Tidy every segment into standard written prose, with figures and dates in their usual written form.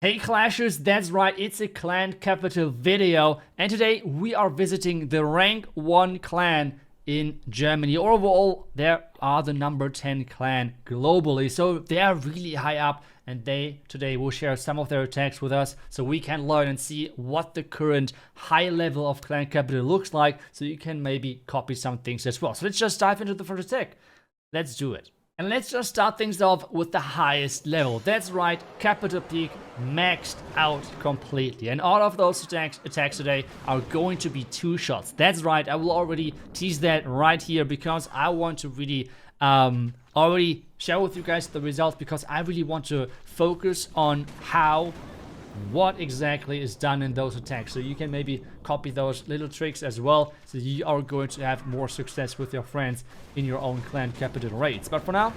Hey Clashers, that's right, it's a clan capital video, and today we are visiting the rank 1 clan in Germany. Overall, there are the number 10 clan globally, so they are really high up, and they today will share some of their attacks with us so we can learn and see what the current high level of clan capital looks like, so you can maybe copy some things as well. So let's just dive into the first attack. Let's do it. And let's just start things off with the highest level. That's right, Capital Peak maxed out completely. And all of those attacks today are going to be 2 shots. That's right, I will already tease that right here because I want to really already share with you guys the results, because I really want to focus on what exactly is done in those attacks, so you can maybe copy those little tricks as well, so you are going to have more success with your friends in your own clan capital raids. But for now,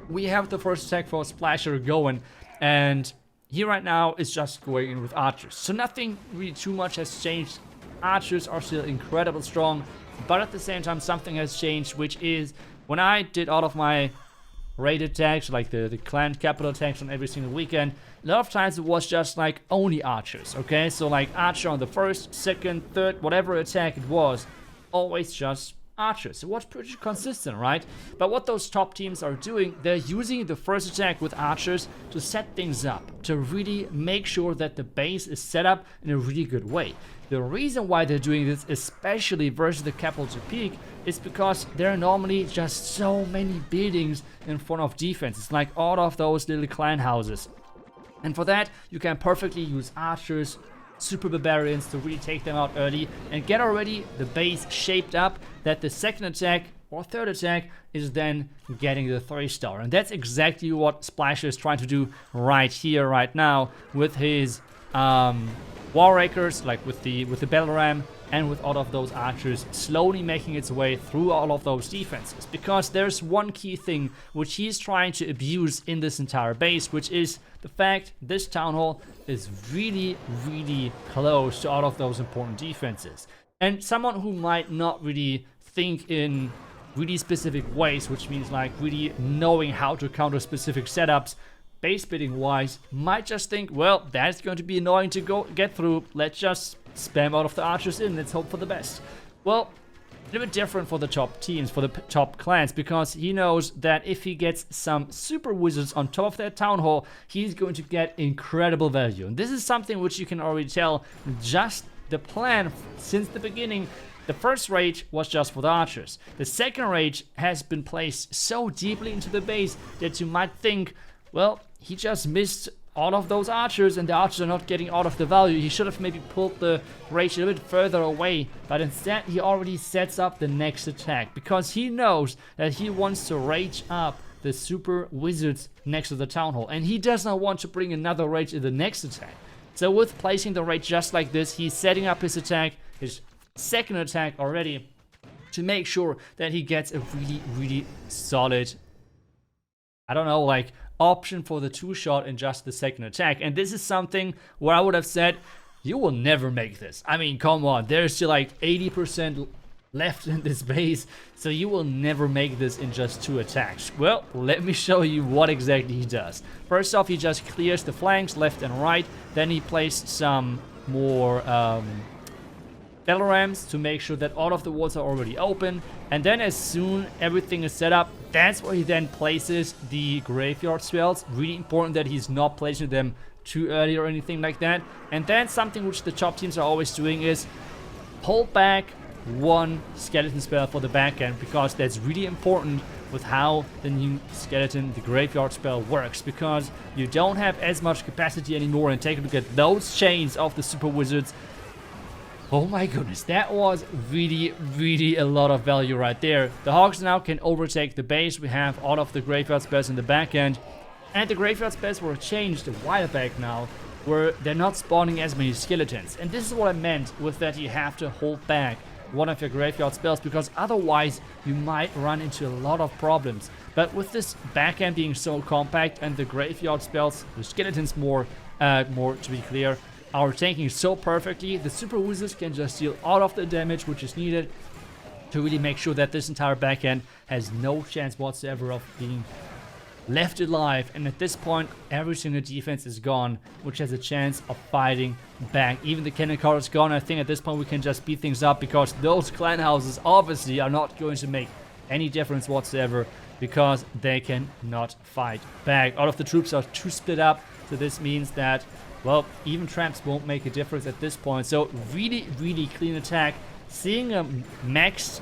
we have the first attack for Splasher going, and he right now is just going in with archers, so nothing really too much has changed. Archers are still incredibly strong, but at the same time something has changed, which is when I did all of my raid attacks, like the clan capital attacks on every single weekend, a lot of times it was just like only archers, okay? So like archer on the first, second, third, whatever attack it was, always just archers. It was pretty consistent, right? But what those top teams are doing, they're using the first attack with archers to set things up, to really make sure that the base is set up in a really good way. The reason why they're doing this, especially versus the capital peak, is because there are normally just so many buildings in front of defenses, like all of those little clan houses. And for that, you can perfectly use archers, super barbarians to really take them out early and get already the base shaped up that the second attack or third attack is then getting the 3-star. And that's exactly what Splasher is trying to do right here, right now, with his War Rakers, like with the Battle Ram and with all of those archers slowly making its way through all of those defenses. Because there's one key thing which he's trying to abuse in this entire base, which is the fact this town hall is really, really close to all of those important defenses. And someone who might not really think in really specific ways, which means like really knowing how to counter specific setups, base building wise, might just think, well, that's going to be annoying to get through, let's just spam all of the archers in, let's hope for the best. Well, a little bit different for the top teams, for the top clans, because he knows that if he gets some super wizards on top of that town hall, he's going to get incredible value. And this is something which you can already tell, just the plan since the beginning. The first rage was just for the archers. The second rage has been placed so deeply into the base that you might think, well, he just missed all of those archers and the archers are not getting out of the value. He should have maybe pulled the rage a little bit further away, but instead he already sets up the next attack because he knows that he wants to rage up the super wizards next to the town hall, and he does not want to bring another rage in the next attack. So with placing the rage just like this, he's setting up his attack, his second attack already, to make sure that he gets a really, really solid, I don't know, like option for the 2-shot in just the second attack. And this is something where I would have said, you will never make this. I mean, come on, there's still like 80% left in this base, so you will never make this in just 2 attacks. Well, let me show you what exactly he does. First off, he just clears the flanks left and right, then he placed some more battle rams to make sure that all of the walls are already open, and then as soon everything is set up, that's where he then places the graveyard spells. Really important that he's not placing them too early or anything like that. And then something which the top teams are always doing is hold back 1 skeleton spell for the back end, because that's really important with how the new skeleton, the graveyard spell, works, because you don't have as much capacity anymore. And take a look at those chains of the super wizards. Oh my goodness, that was really, really a lot of value right there. The Hogs now can overtake the base. We have all of the graveyard spells in the back end. And the graveyard spells were changed a while back now, where they're not spawning as many skeletons. And this is what I meant with that you have to hold back one of your graveyard spells, because otherwise you might run into a lot of problems. But with this back end being so compact and the graveyard spells, the skeletons more to be clear, are tanking so perfectly, the super wizards can just deal all of the damage which is needed to really make sure that this entire backend has no chance whatsoever of being left alive, and at this point every single defense is gone, which has a chance of fighting back. Even the cannon card is gone. I think at this point we can just speed things up, because those clan houses obviously are not going to make any difference whatsoever, because they can not fight back. All of the troops are too split up, so this means that, well, even traps won't make a difference at this point. So really, really clean attack. Seeing a maxed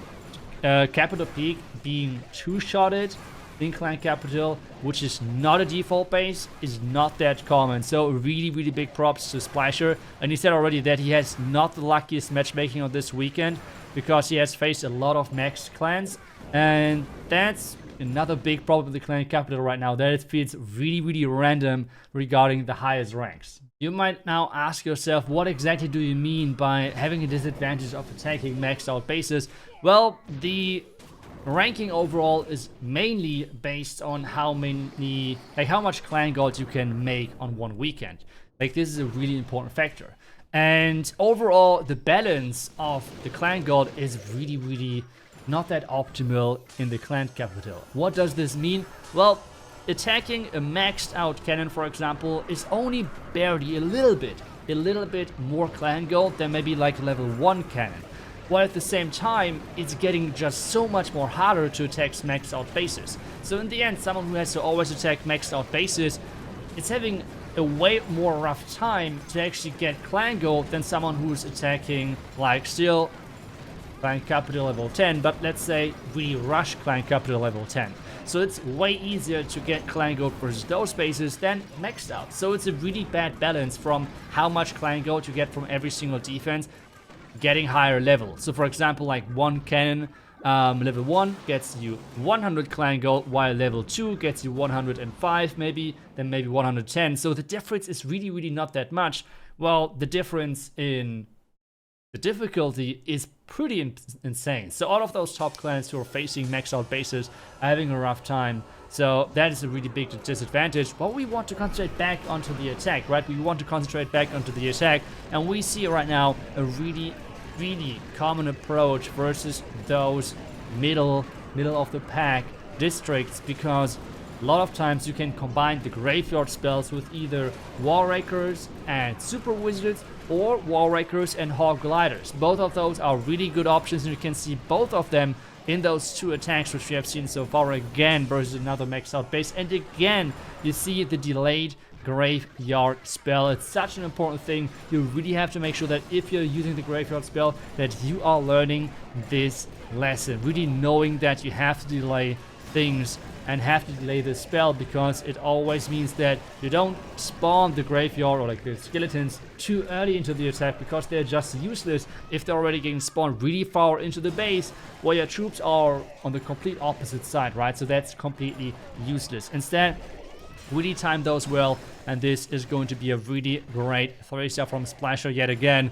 capital peak being two-shotted in clan capital, which is not a default base, is not that common. So really, really big props to Splasher. And he said already that he has not the luckiest matchmaking on this weekend, because he has faced a lot of maxed clans, and that's another big problem with the clan capital right now, that it feels really, really random regarding the highest ranks. You might now ask yourself, what exactly do you mean by having a disadvantage of attacking maxed out bases? Well, the ranking overall is mainly based on how much clan gold you can make on one weekend. Like, this is a really important factor. And overall, the balance of the clan gold is really, really not that optimal in the clan capital. What does this mean? Well, attacking a maxed out cannon, for example, is only barely a little bit more clan gold than maybe like a level 1 cannon. While at the same time, it's getting just so much more harder to attack maxed out bases. So in the end, someone who has to always attack maxed out bases, it's having a way more rough time to actually get clan gold than someone who's attacking, like, still clan capital level 10, but let's say we rush clan capital level 10. So it's way easier to get clan gold versus those bases than maxed out. So it's a really bad balance from how much clan gold you get from every single defense getting higher level. So for example, like one cannon level 1 gets you 100 clan gold, while level 2 gets you 105 maybe, then maybe 110. So the difference is really, really not that much. Well, the difference in the difficulty is pretty insane. So all of those top clans who are facing maxed out bases are having a rough time. So that is a really big disadvantage. But we want to concentrate back onto the attack, right? We want to concentrate back onto the attack. And we see right now a really, really common approach versus those middle of the pack districts, because a lot of times you can combine the graveyard spells with either wall rakers and super wizards, or wall rakers and hog gliders. Both of those are really good options, and you can see both of them in those two attacks which we have seen so far, again versus another maxed out base. And again, you see the delayed graveyard spell. It's such an important thing. You really have to make sure that if you're using the graveyard spell, that you are learning this lesson, really knowing that you have to delay things and have to delay the spell, because it always means that you don't spawn the graveyard or like the skeletons too early into the attack, because they're just useless if they're already getting spawned really far into the base where your troops are on the complete opposite side, right? So that's completely useless. Instead, really time those well, and this is going to be a really great 3-star from Splasher yet again.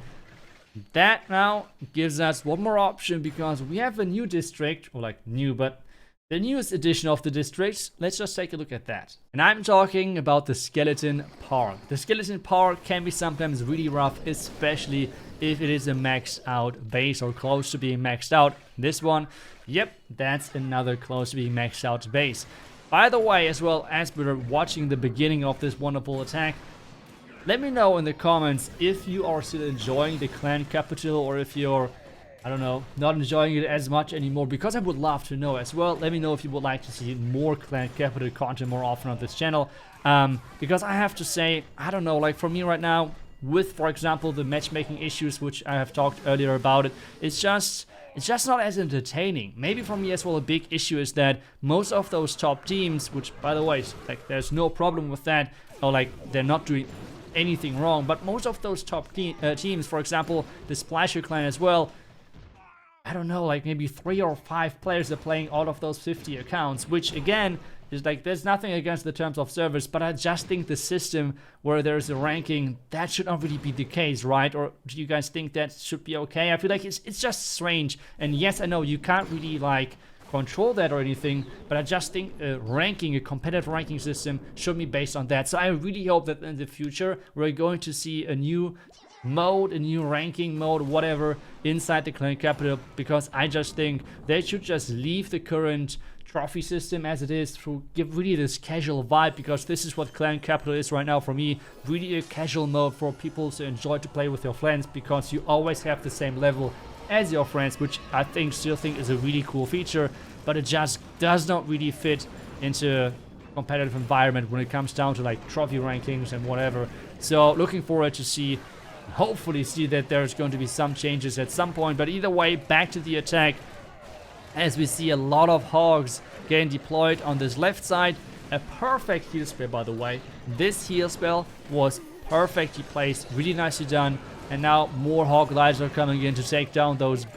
That now gives us one more option, because we have a new district, or like new, but the newest edition of the districts. Let's just take a look at that. And I'm talking about the Skeleton Park. The Skeleton Park can be sometimes really rough, especially if it is a maxed out base or close to being maxed out. This one, yep, that's another close to being maxed out base. By the way, as well, as we're watching the beginning of this wonderful attack, let me know in the comments if you are still enjoying the clan capital, or if you're, I don't know, not enjoying it as much anymore, because I would love to know as well. Let me know if you would like to see more clan capital content more often on this channel, because I have to say, I don't know, like for me right now, with, for example, the matchmaking issues which I have talked earlier about it, it's just not as entertaining. Maybe for me as well, a big issue is that most of those top teams, which by the way, like there's no problem with that, or like they're not doing anything wrong, but most of those top teams, for example, the Splasher clan as well, I don't know, like maybe 3 or 5 players are playing all of those 50 accounts, which again is like, there's nothing against the terms of service, but I just think the system where there's a ranking, that should not really be the case, right? Or do you guys think that should be okay? I feel like it's just strange. And yes, I know you can't really like control that or anything, but I just think a competitive ranking system should be based on that. So I really hope that in the future we're going to see a new mode, a new ranking mode, whatever, inside the clan capital, because I just think they should just leave the current trophy system as it is, to give really this casual vibe, because this is what Clan Capital is right now for me. Really a casual mode for people to enjoy to play with your friends, because you always have the same level as your friends, which I still think is a really cool feature, but it just does not really fit into a competitive environment when it comes down to like trophy rankings and whatever. So looking forward to see, hopefully see that there's going to be some changes at some point. But either way, back to the attack, as we see a lot of hogs getting deployed on this left side. A perfect heal spell, by the way. This heal spell was perfectly placed, really nicely done. And now more hog lives are coming in to take down those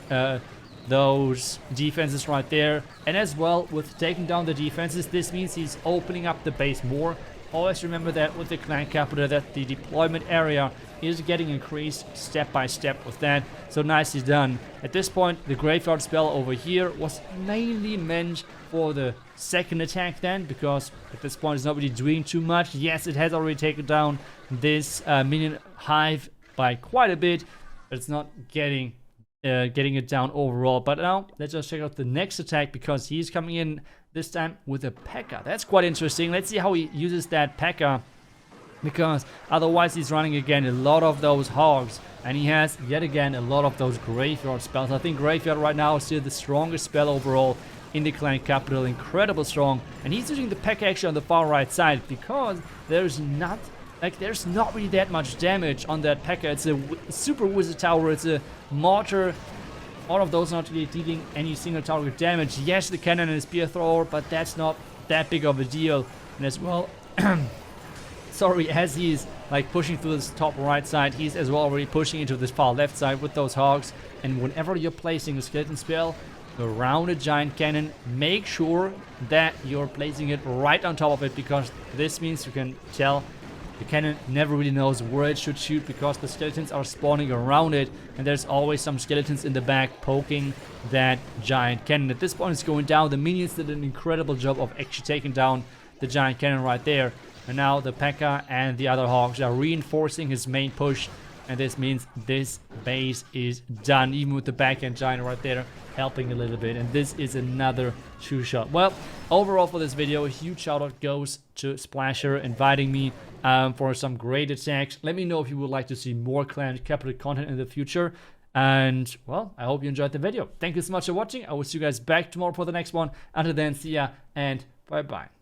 defenses right there. And as well, with taking down the defenses, this means he's opening up the base more. Always remember that with the Clan Capital, that the deployment area is getting increased step by step with that. So nicely done. At this point, the graveyard spell over here was mainly meant for the second attack then, because at this point it's not really doing too much. Yes, it has already taken down this minion hive by quite a bit, but it's not getting it down overall. But now let's just check out the next attack, because he's coming in this time with a P.E.K.K.A. That's quite interesting. Let's see how he uses that P.E.K.K.A, because otherwise he's running again a lot of those hogs, and he has yet again a lot of those graveyard spells. I think graveyard right now is still the strongest spell overall in the Clan Capital. Incredible strong, and he's using the P.E.K.K.A actually on the far right side, because there's not really that much damage on that P.E.K.K.A. It's a super wizard tower, it's a mortar. All of those not really dealing any single target damage. Yes, the cannon and spear thrower, but that's not that big of a deal. And as well, sorry, as he's like pushing through this top right side, he's as well already pushing into this far left side with those hogs. And whenever you're placing a skeleton spell around a giant cannon, make sure that you're placing it right on top of it, because this means you can tell the cannon never really knows where it should shoot, because the skeletons are spawning around it, and there's always some skeletons in the back poking that giant cannon. At this point it's going down. The minions did an incredible job of actually taking down the giant cannon right there. And now the P.E.K.K.A and the other hogs are reinforcing his main push, and this means this base is done, even with the backhand giant right there helping a little bit. And this is another 2-shot. Well, overall for this video, a huge shout out goes to Splasher inviting me for some great attacks. Let me know if you would like to see more Clan Capital content in the future. And well, I hope you enjoyed the video. Thank you so much for watching. I will see you guys back tomorrow for the next one. Until then, see ya and bye bye.